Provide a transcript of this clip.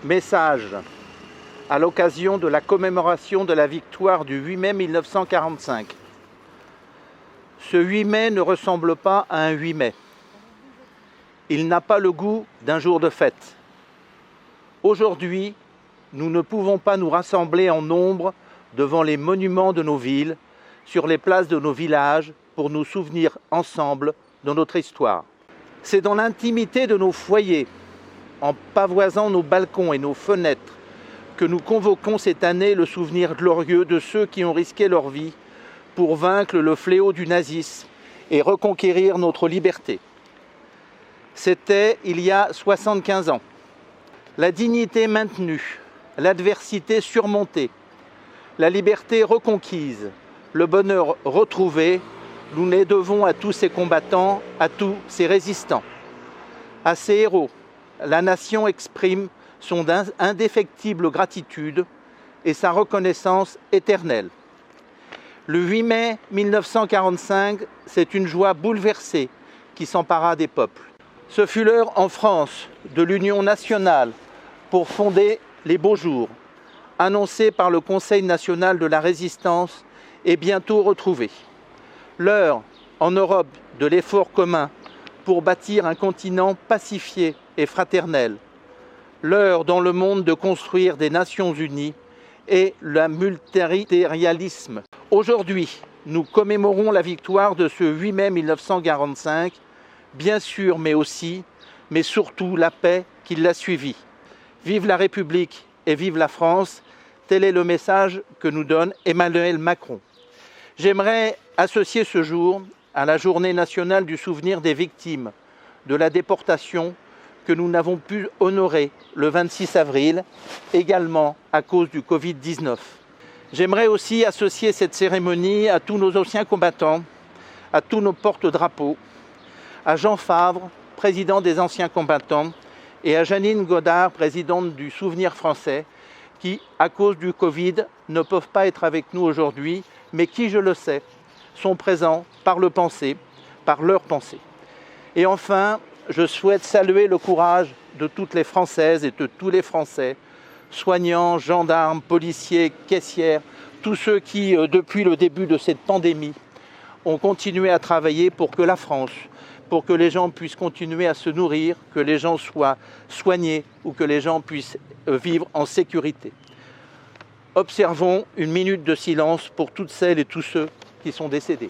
Message à l'occasion de la commémoration de la victoire du 8 mai 1945. Ce 8 mai ne ressemble pas à un 8 mai. Il n'a pas le goût d'un jour de fête. Aujourd'hui, nous ne pouvons pas nous rassembler en nombre devant les monuments de nos villes, sur les places de nos villages, pour nous souvenir ensemble de notre histoire. C'est dans l'intimité de nos foyers, en pavoisant nos balcons et nos fenêtres, que nous convoquons cette année le souvenir glorieux de ceux qui ont risqué leur vie pour vaincre le fléau du nazisme et reconquérir notre liberté. C'était il y a 75 ans. La dignité maintenue, l'adversité surmontée, la liberté reconquise, le bonheur retrouvé, nous les devons à tous ces combattants, à tous ces résistants. À ces héros, la nation exprime son indéfectible gratitude et sa reconnaissance éternelle. Le 8 mai 1945, c'est une joie bouleversée qui s'empara des peuples. Ce fut l'heure en France de l'Union nationale pour fonder les beaux jours, annoncés par le Conseil national de la résistance et bientôt retrouvés. L'heure en Europe de l'effort commun pour bâtir un continent pacifié et fraternel. L'heure dans le monde de construire des Nations unies et le multilatéralisme. Aujourd'hui, nous commémorons la victoire de ce 8 mai 1945, bien sûr, mais surtout la paix qui l'a suivi. Vive la République et vive la France, tel est le message que nous donne Emmanuel Macron. J'aimerais associer ce jour à la Journée nationale du souvenir des victimes de la déportation que nous n'avons pu honorer le 26 avril, également à cause du Covid-19. J'aimerais aussi associer cette cérémonie à tous nos anciens combattants, à tous nos porte-drapeaux, à Jean Favre, président des anciens combattants, et à Janine Godard, présidente du Souvenir français, qui, à cause du Covid, ne peuvent pas être avec nous aujourd'hui, mais qui, je le sais, sont présents par leur pensée. Et enfin, je souhaite saluer le courage de toutes les Françaises et de tous les Français, soignants, gendarmes, policiers, caissières, tous ceux qui, depuis le début de cette pandémie, ont continué à travailler pour que la France, pour que les gens puissent continuer à se nourrir, que les gens soient soignés ou que les gens puissent vivre en sécurité. Observons une minute de silence pour toutes celles et tous ceux qui sont décédés.